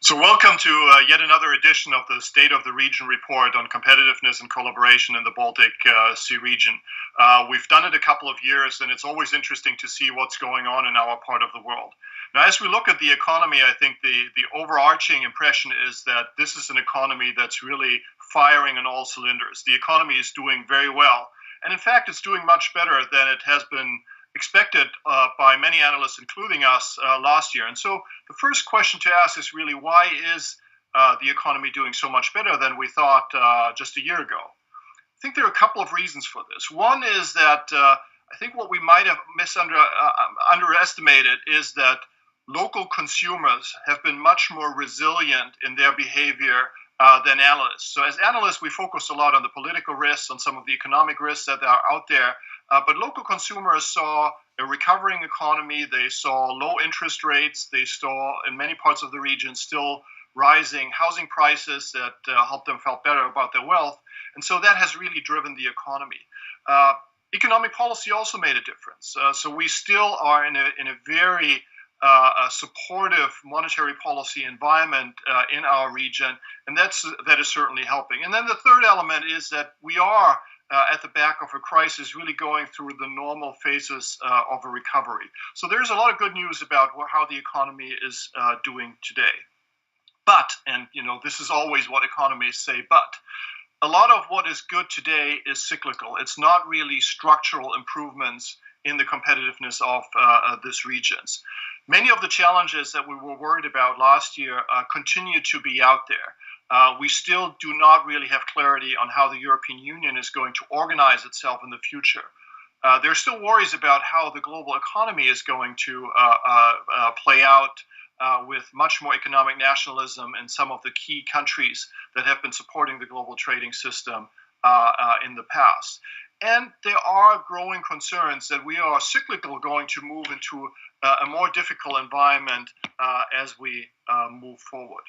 So, welcome to yet another edition of the State of the Region report on competitiveness and collaboration in the Baltic Sea region. We've done it a couple of years, and it's always interesting to see what's going on in our part of the world. Now, as we look at the economy, I think the overarching impression is that this is an economy that's really firing on all cylinders. The economy is doing very well, and in fact, it's doing much better than it has been expected by many analysts, including us, last year. And so the first question to ask is really, why is the economy doing so much better than we thought just a year ago? I think there are a couple of reasons for this. One is that I think what we might have underestimated is that local consumers have been much more resilient in their behavior than analysts. So as analysts, we focus a lot on the political risks, on some of the economic risks that are out there. But local consumers saw a recovering economy. They saw low interest rates. They saw, in many parts of the region, still rising housing prices that helped them feel better about their wealth. And so that has really driven the economy. Economic policy also made a difference. So we still are in a very supportive monetary policy environment in our region, and that is certainly helping. And then the third element is that we are at the back of a crisis, really going through the normal phases of a recovery. So there's a lot of good news about how the economy is doing today. But, and this is always what economists say, but a lot of what is good today is cyclical. It's not really structural improvements in the competitiveness of these regions. Many of the challenges that we were worried about last year continue to be out there. We still do not really have clarity on how the European Union is going to organize itself in the future. There are still worries about how the global economy is going to play out with much more economic nationalism in some of the key countries that have been supporting the global trading system in the past. And there are growing concerns that we are cyclical going to move into a more difficult environment as we move forward.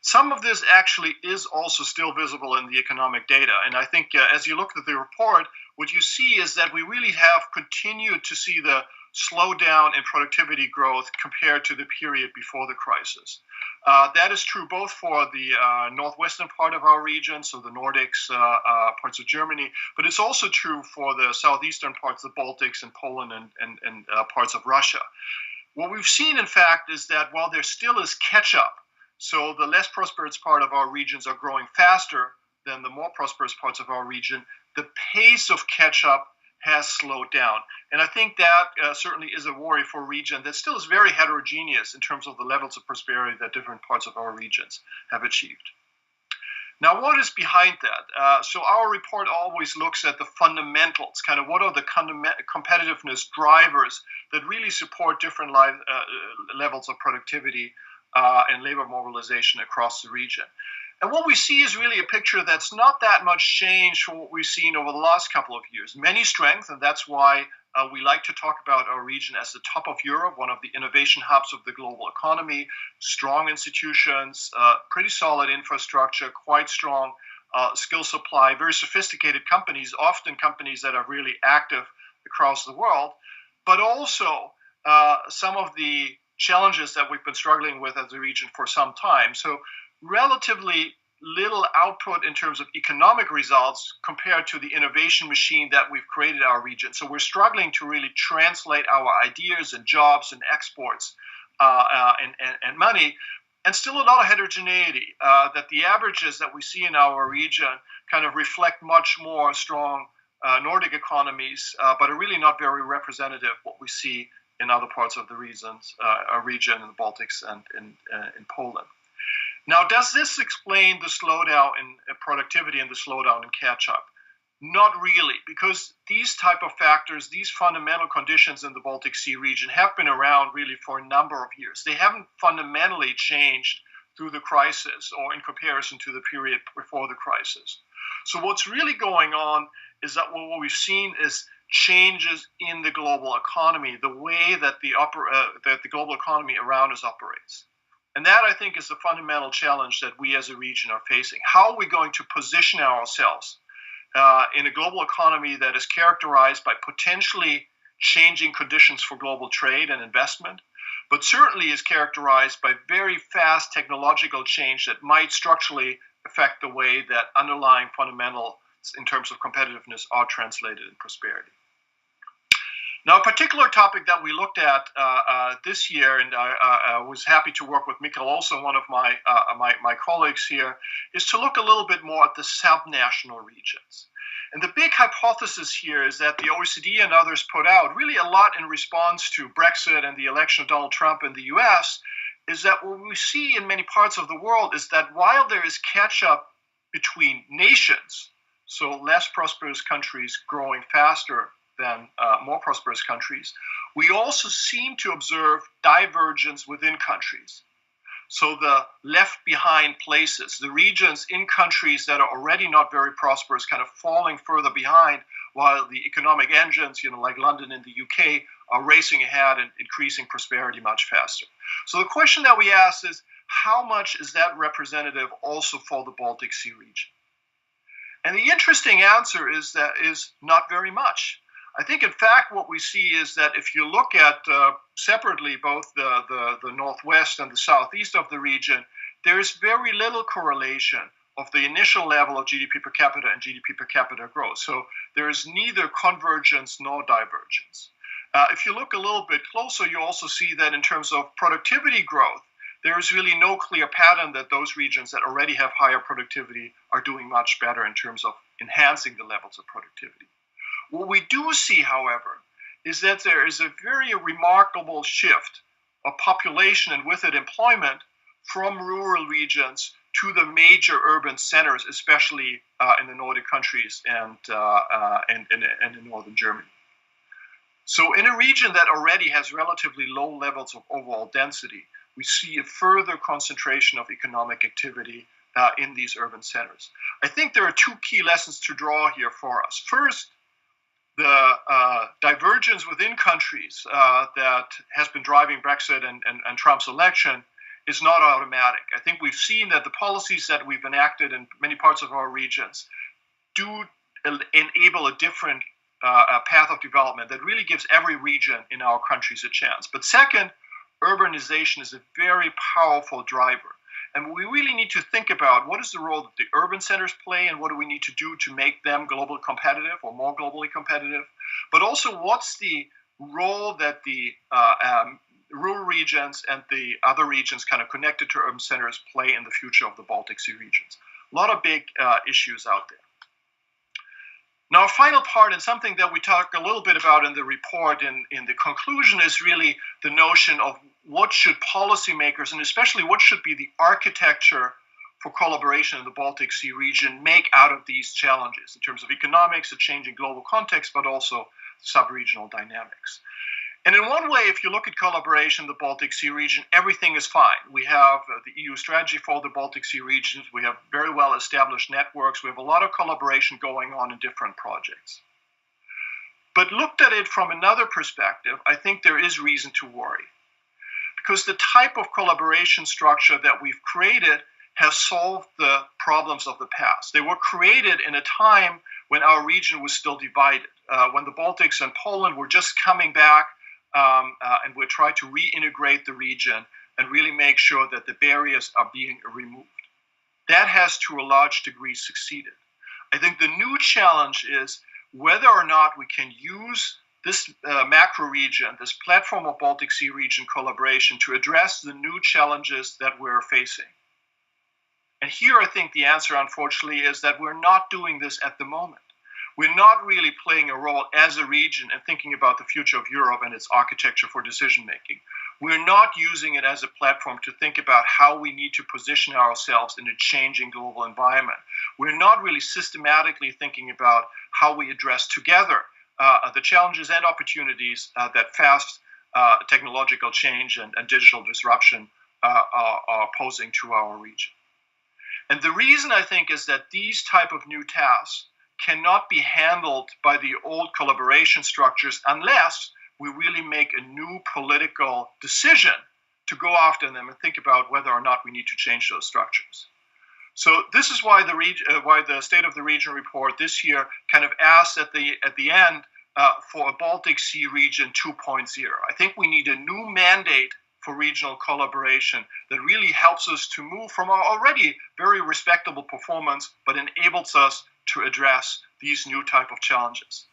Some of this actually is also still visible in the economic data. And I think as you look at the report, what you see is that we really have continued to see the slowdown in productivity growth compared to the period before the crisis. That is true both for the northwestern part of our region, so the Nordics, parts of Germany, but it's also true for the southeastern parts, the Baltics and Poland and parts of Russia. What we've seen, in fact, is that while there still is catch-up, so the less prosperous part of our regions are growing faster than the more prosperous parts of our region, the pace of catch-up has slowed down. And I think that certainly is a worry for a region that still is very heterogeneous in terms of the levels of prosperity that different parts of our regions have achieved. Now, what is behind that? So our report always looks at the fundamentals, kind of what are the competitiveness drivers that really support different levels of productivity and labor mobilization across the region. And what we see is really a picture that's not that much change from what we've seen over the last couple of years. Many strengths, and that's why we like to talk about our region as the top of Europe, one of the innovation hubs of the global economy, strong institutions, pretty solid infrastructure, quite strong skill supply, very sophisticated companies, often companies that are really active across the world, but also some of the challenges that we've been struggling with as a region for some time. So relatively little output in terms of economic results compared to the innovation machine that we've created in our region. So we're struggling to really translate our ideas and jobs and exports and money, and still a lot of heterogeneity, that the averages that we see in our region kind of reflect much more strong Nordic economies, but are really not very representative of what we see in other parts of the region, in the Baltics and in Poland. Now, does this explain the slowdown in productivity and the slowdown in catch-up? Not really, because these type of factors, these fundamental conditions in the Baltic Sea region have been around really for a number of years. They haven't fundamentally changed through the crisis or in comparison to the period before the crisis. So what's really going on is that what we've seen is changes in the global economy, the way that the global economy around us operates. And that, I think, is the fundamental challenge that we as a region are facing. How are we going to position ourselves in a global economy that is characterized by potentially changing conditions for global trade and investment, but certainly is characterized by very fast technological change that might structurally affect the way that underlying fundamentals in terms of competitiveness are translated in prosperity. Now, a particular topic that we looked at this year, and I was happy to work with Mikkel, also one of my colleagues here, is to look a little bit more at the subnational regions. And the big hypothesis here is that the OECD and others put out really a lot in response to Brexit and the election of Donald Trump in the US, is that what we see in many parts of the world is that while there is catch-up between nations, so less prosperous countries growing faster than more prosperous countries, we also seem to observe divergence within countries. So the left behind places, the regions in countries that are already not very prosperous, kind of falling further behind, while the economic engines, like London and the UK, are racing ahead and increasing prosperity much faster. So the question that we ask is, how much is that representative also for the Baltic Sea region? And the interesting answer is not very much. I think, in fact, what we see is that if you look at separately both the northwest and the southeast of the region, there is very little correlation of the initial level of GDP per capita and GDP per capita growth. So there is neither convergence nor divergence. If you look a little bit closer, you also see that in terms of productivity growth, there is really no clear pattern that those regions that already have higher productivity are doing much better in terms of enhancing the levels of productivity. What we do see, however, is that there is a very remarkable shift of population and with it employment from rural regions to the major urban centers, especially in the Nordic countries and in northern Germany. So in a region that already has relatively low levels of overall density, we see a further concentration of economic activity in these urban centers. I think there are two key lessons to draw here for us. First, the divergence within countries that has been driving Brexit and Trump's election is not automatic. I think we've seen that the policies that we've enacted in many parts of our regions do enable a different path of development that really gives every region in our countries a chance. But second, urbanization is a very powerful driver. And we really need to think about what is the role that the urban centers play and what do we need to do to make them globally competitive or more globally competitive. But also what's the role that the rural regions and the other regions kind of connected to urban centers play in the future of the Baltic Sea regions. A lot of big issues out there. Now, a final part, and something that we talk a little bit about in the report in the conclusion, is really the notion of what should policymakers, and especially what should be the architecture for collaboration in the Baltic Sea region, make out of these challenges in terms of economics, a changing global context, but also sub-regional dynamics. And in one way, if you look at collaboration in the Baltic Sea region, everything is fine. We have the EU strategy for the Baltic Sea regions. We have very well established networks. We have a lot of collaboration going on in different projects. But looked at it from another perspective, I think there is reason to worry. Because the type of collaboration structure that we've created has solved the problems of the past. They were created in a time when our region was still divided, when the Baltics and Poland were just coming back, and we try to reintegrate the region and really make sure that the barriers are being removed. That has, to a large degree, succeeded. I think the new challenge is whether or not we can use this macro region, this platform of Baltic Sea region collaboration, to address the new challenges that we're facing. And here I think the answer, unfortunately, is that we're not doing this at the moment. We're not really playing a role as a region and thinking about the future of Europe and its architecture for decision making. We're not using it as a platform to think about how we need to position ourselves in a changing global environment. We're not really systematically thinking about how we address together the challenges and opportunities that fast technological change and digital disruption are posing to our region. And the reason, I think, is that these type of new tasks cannot be handled by the old collaboration structures unless we really make a new political decision to go after them and think about whether or not we need to change those structures. So this is why the State of the Region report this year kind of asked at the end for a Baltic Sea region 2.0. I think we need a new mandate for regional collaboration that really helps us to move from our already very respectable performance, but enables us to address these new type of challenges.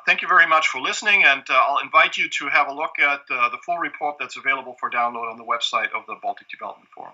Thank you very much for listening, and I'll invite you to have a look at the full report that's available for download on the website of the Baltic Development Forum.